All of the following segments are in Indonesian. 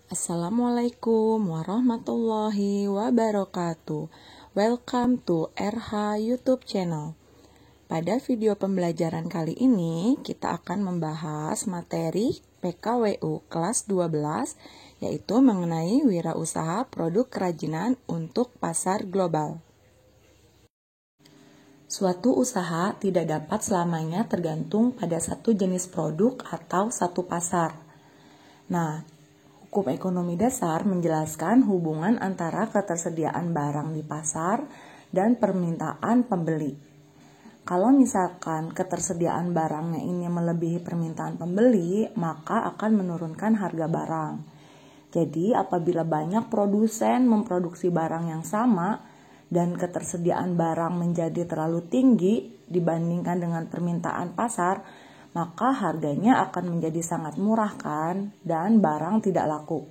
Assalamualaikum warahmatullahi wabarakatuh. Welcome to RH YouTube channel. Pada video pembelajaran kali ini, kita akan membahas materi PKWU kelas 12, yaitu mengenai wirausaha produk kerajinan untuk pasar global. Suatu usaha tidak dapat selamanya tergantung pada satu jenis produk atau satu pasar. Nah, Hukum ekonomi dasar menjelaskan hubungan antara ketersediaan barang di pasar dan permintaan pembeli. Kalau misalkan ketersediaan barangnya ini melebihi permintaan pembeli, maka akan menurunkan harga barang. Jadi, apabila banyak produsen memproduksi barang yang sama dan ketersediaan barang menjadi terlalu tinggi dibandingkan dengan permintaan pasar, maka harganya akan menjadi sangat murah kan, dan barang tidak laku.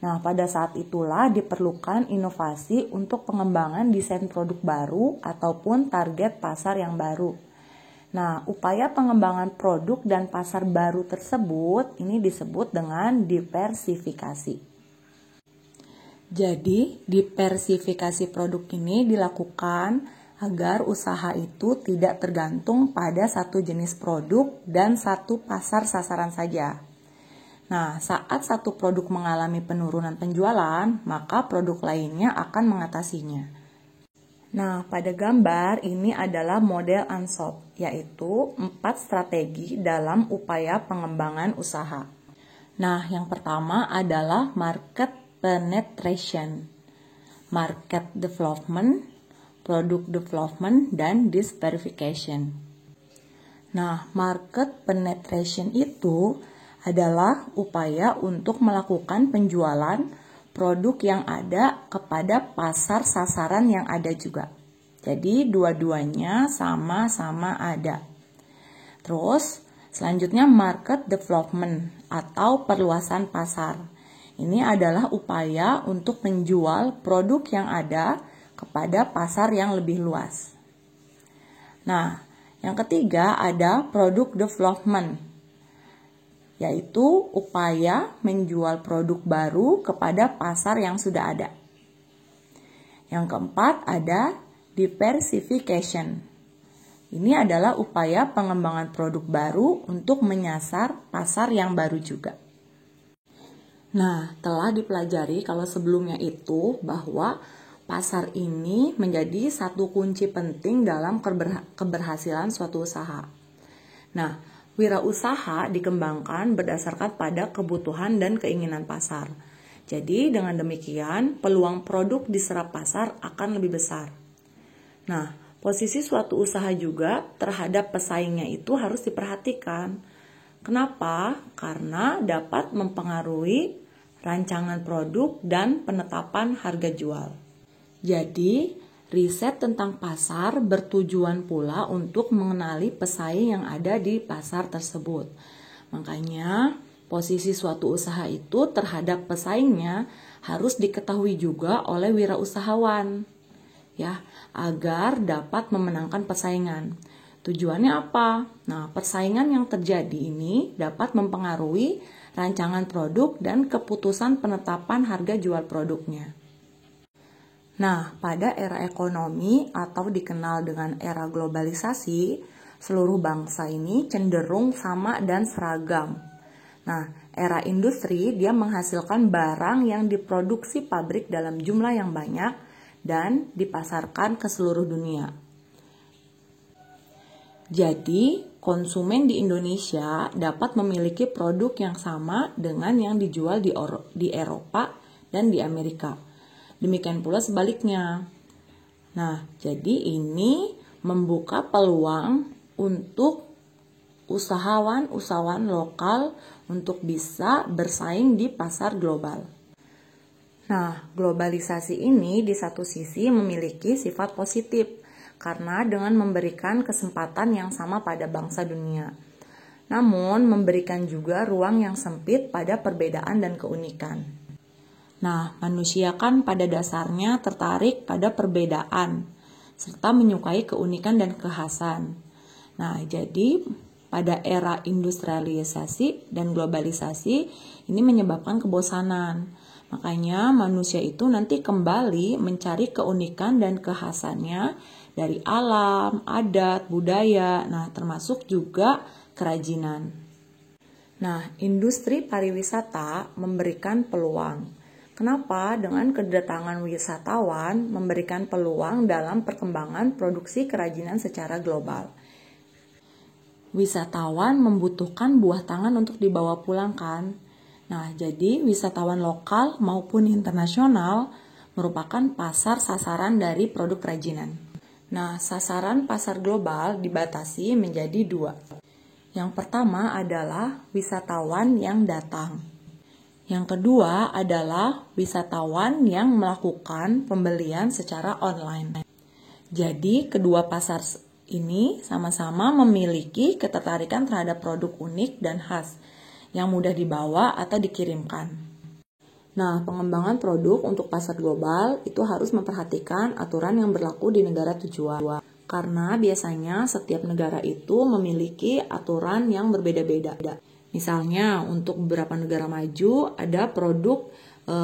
Nah, pada saat itulah diperlukan inovasi untuk pengembangan desain produk baru ataupun target pasar yang baru. Nah, upaya pengembangan produk dan pasar baru tersebut ini disebut dengan diversifikasi. Jadi, diversifikasi produk ini dilakukan agar usaha itu tidak tergantung pada satu jenis produk dan satu pasar sasaran saja. Nah, saat satu produk mengalami penurunan penjualan, maka produk lainnya akan mengatasinya. Nah, pada gambar ini adalah model ANSOP, yaitu 4 strategi dalam upaya pengembangan usaha. Nah, yang pertama adalah market penetration, market development, product development, dan diversification. Nah, market penetration itu adalah upaya untuk melakukan penjualan produk yang ada kepada pasar sasaran yang ada juga. Jadi, dua-duanya sama-sama ada. Terus, selanjutnya market development atau perluasan pasar. Ini adalah upaya untuk menjual produk yang ada kepada pasar yang lebih luas. Nah, yang ketiga ada product development, yaitu upaya menjual produk baru kepada pasar yang sudah ada. Yang keempat ada diversification. Ini adalah upaya pengembangan produk baru untuk menyasar pasar yang baru juga. Nah, telah dipelajari kalau sebelumnya itu bahwa pasar ini menjadi satu kunci penting dalam keberhasilan suatu usaha. Nah, wirausaha dikembangkan berdasarkan pada kebutuhan dan keinginan pasar. Jadi, dengan demikian, peluang produk diserap pasar akan lebih besar. Nah, posisi suatu usaha juga terhadap pesaingnya itu harus diperhatikan. Kenapa? Karena dapat mempengaruhi rancangan produk dan penetapan harga jual. Jadi, riset tentang pasar bertujuan pula untuk mengenali pesaing yang ada di pasar tersebut. Makanya, posisi suatu usaha itu terhadap pesaingnya harus diketahui juga oleh wirausahawan, ya, agar dapat memenangkan persaingan. Tujuannya apa? Nah, persaingan yang terjadi ini dapat mempengaruhi rancangan produk dan keputusan penetapan harga jual produknya. Nah, pada era ekonomi atau dikenal dengan era globalisasi, seluruh bangsa ini cenderung sama dan seragam. Nah, era industri dia menghasilkan barang yang diproduksi pabrik dalam jumlah yang banyak dan dipasarkan ke seluruh dunia. Jadi, konsumen di Indonesia dapat memiliki produk yang sama dengan yang dijual di Eropa dan di Amerika. Demikian pula sebaliknya. Nah, jadi ini membuka peluang untuk usahawan lokal untuk bisa bersaing di pasar global. Nah, globalisasi ini di satu sisi memiliki sifat positif karena dengan memberikan kesempatan yang sama pada bangsa dunia. Namun, memberikan juga ruang yang sempit pada perbedaan dan keunikan. Nah, manusia kan pada dasarnya tertarik pada perbedaan, serta menyukai keunikan dan kekhasan. Nah, jadi pada era industrialisasi dan globalisasi ini menyebabkan kebosanan. Makanya manusia itu nanti kembali mencari keunikan dan kekhasannya dari alam, adat, budaya, nah termasuk juga kerajinan. Nah, industri pariwisata memberikan peluang. Kenapa? Dengan kedatangan wisatawan memberikan peluang dalam perkembangan produksi kerajinan secara global. Wisatawan membutuhkan buah tangan untuk dibawa pulang kan? Nah, jadi wisatawan lokal maupun internasional merupakan pasar sasaran dari produk kerajinan. Nah, sasaran pasar global dibatasi menjadi 2. Yang pertama adalah wisatawan yang datang. Yang kedua adalah wisatawan yang melakukan pembelian secara online. Jadi, kedua pasar ini sama-sama memiliki ketertarikan terhadap produk unik dan khas yang mudah dibawa atau dikirimkan. Nah, pengembangan produk untuk pasar global itu harus memperhatikan aturan yang berlaku di negara tujuan. Karena biasanya setiap negara itu memiliki aturan yang berbeda-beda. Misalnya untuk beberapa negara maju ada produk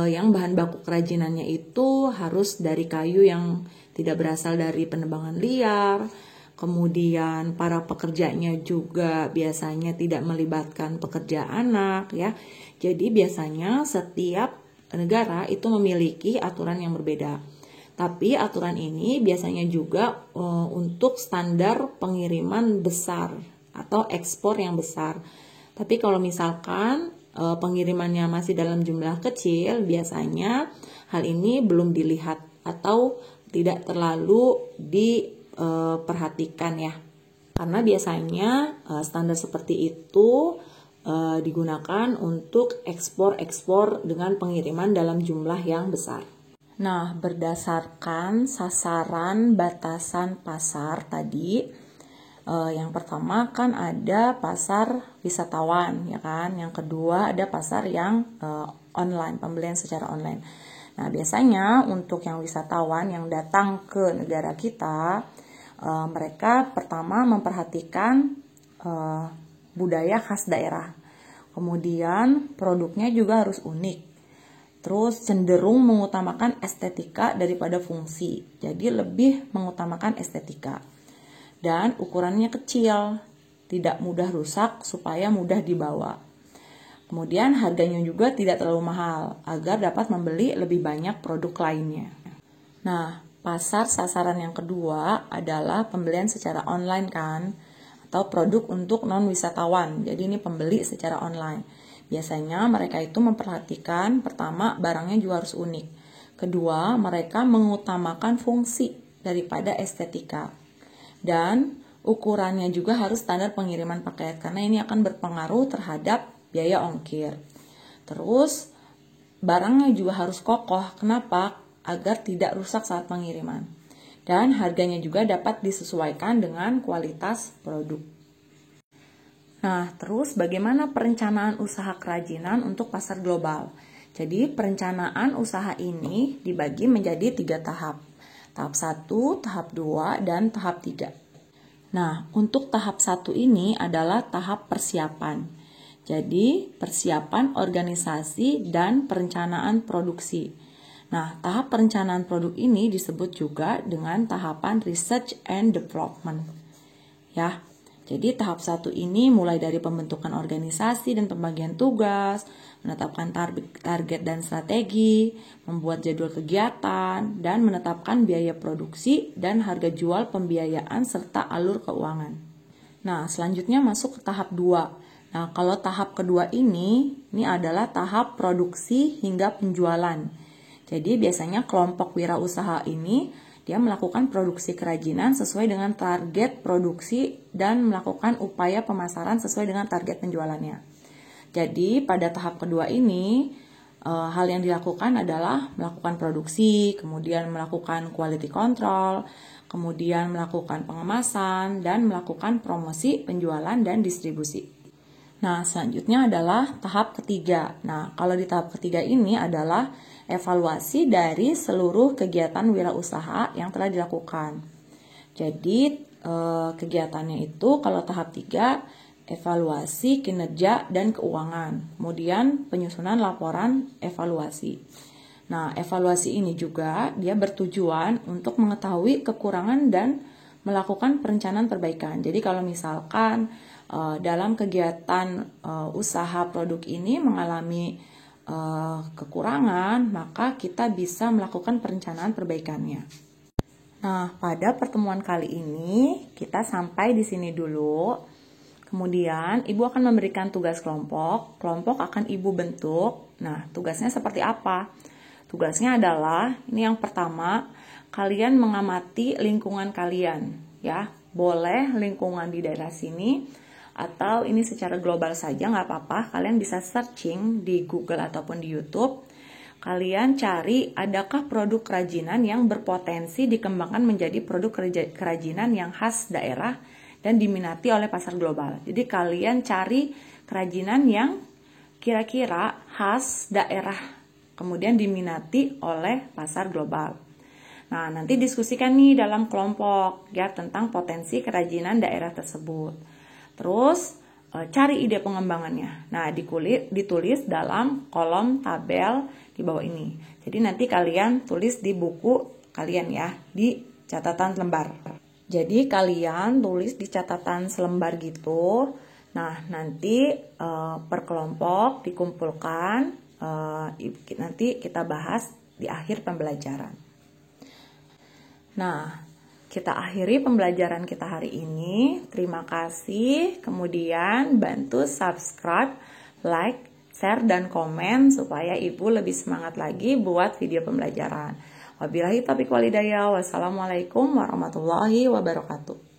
yang bahan baku kerajinannya itu harus dari kayu yang tidak berasal dari penebangan liar. Kemudian para pekerjanya juga biasanya tidak melibatkan pekerja anak ya. Jadi biasanya setiap negara itu memiliki aturan yang berbeda. Tapi aturan ini biasanya juga untuk standar pengiriman besar atau ekspor yang besar. Tapi kalau misalkan pengirimannya masih dalam jumlah kecil, biasanya hal ini belum dilihat atau tidak terlalu diperhatikan ya. Karena biasanya standar seperti itu digunakan untuk ekspor dengan pengiriman dalam jumlah yang besar. Nah, berdasarkan sasaran batasan pasar tadi, yang pertama kan ada pasar wisatawan ya kan, yang kedua ada pasar yang online, pembelian secara online. Nah, biasanya untuk yang wisatawan yang datang ke negara kita, mereka pertama memperhatikan budaya khas daerah, kemudian produknya juga harus unik, terus cenderung mengutamakan estetika daripada fungsi, jadi lebih mengutamakan estetika. Dan ukurannya kecil, tidak mudah rusak supaya mudah dibawa. Kemudian harganya juga tidak terlalu mahal agar dapat membeli lebih banyak produk lainnya. Nah, pasar sasaran yang kedua adalah pembelian secara online kan, atau produk untuk non-wisatawan. Jadi ini pembeli secara online. Biasanya mereka itu memperhatikan pertama barangnya juga harus unik. Kedua, mereka mengutamakan fungsi daripada estetika. Dan ukurannya juga harus standar pengiriman paket karena ini akan berpengaruh terhadap biaya ongkir. Terus barangnya juga harus kokoh. Kenapa? Agar tidak rusak saat pengiriman. Dan harganya juga dapat disesuaikan dengan kualitas produk. Nah, terus bagaimana perencanaan usaha kerajinan untuk pasar global? Jadi perencanaan usaha ini dibagi menjadi 3 tahap. Tahap 1, tahap 2, dan tahap 3. Nah, untuk tahap 1 ini adalah tahap persiapan. Jadi, persiapan organisasi dan perencanaan produksi. Nah, tahap perencanaan produk ini disebut juga dengan tahapan research and development. Ya, jadi tahap 1 ini mulai dari pembentukan organisasi dan pembagian tugas, menetapkan target dan strategi, membuat jadwal kegiatan, dan menetapkan biaya produksi dan harga jual pembiayaan serta alur keuangan. Nah, selanjutnya masuk ke tahap 2. Nah, kalau tahap kedua ini adalah tahap produksi hingga penjualan. Jadi biasanya kelompok wirausaha ini dia melakukan produksi kerajinan sesuai dengan target produksi dan melakukan upaya pemasaran sesuai dengan target penjualannya. Jadi pada tahap kedua ini hal yang dilakukan adalah melakukan produksi, kemudian melakukan quality control, kemudian melakukan pengemasan, dan melakukan promosi, penjualan, dan distribusi. Nah, selanjutnya adalah tahap ketiga. Nah, kalau di tahap ketiga ini adalah evaluasi dari seluruh kegiatan wirausaha yang telah dilakukan. Jadi, kegiatannya itu kalau tahap 3 evaluasi kinerja dan keuangan, kemudian penyusunan laporan evaluasi. Nah, evaluasi ini juga dia bertujuan untuk mengetahui kekurangan dan melakukan perencanaan perbaikan. Jadi kalau misalkan dalam kegiatan usaha produk ini mengalami kekurangan, maka kita bisa melakukan perencanaan perbaikannya. Nah, pada pertemuan kali ini kita sampai di sini dulu. Kemudian, Ibu akan memberikan tugas kelompok. Kelompok akan Ibu bentuk. Nah, tugasnya seperti apa? Tugasnya adalah, ini yang pertama, kalian mengamati lingkungan kalian. Ya, boleh lingkungan di daerah sini, atau ini secara global saja, nggak apa-apa. Kalian bisa searching di Google ataupun di YouTube. Kalian cari adakah produk kerajinan yang berpotensi dikembangkan menjadi produk kerajinan yang khas daerah dan diminati oleh pasar global. Jadi kalian cari kerajinan yang kira-kira khas daerah, kemudian diminati oleh pasar global. Nah, nanti diskusikan nih dalam kelompok ya tentang potensi kerajinan daerah tersebut. Terus cari ide pengembangannya. Nah, ditulis dalam kolom tabel di bawah ini. Jadi nanti kalian tulis di buku kalian ya, di catatan lembar. Jadi kalian tulis di catatan selembar gitu. Nah, nanti per kelompok dikumpulkan, nanti kita bahas di akhir pembelajaran. Nah, kita akhiri pembelajaran kita hari ini. Terima kasih. Kemudian bantu subscribe, like, share, dan komen supaya Ibu lebih semangat lagi buat video pembelajaran. Wabillahi taufiq wal hidayah. Wassalamualaikum warahmatullahi wabarakatuh.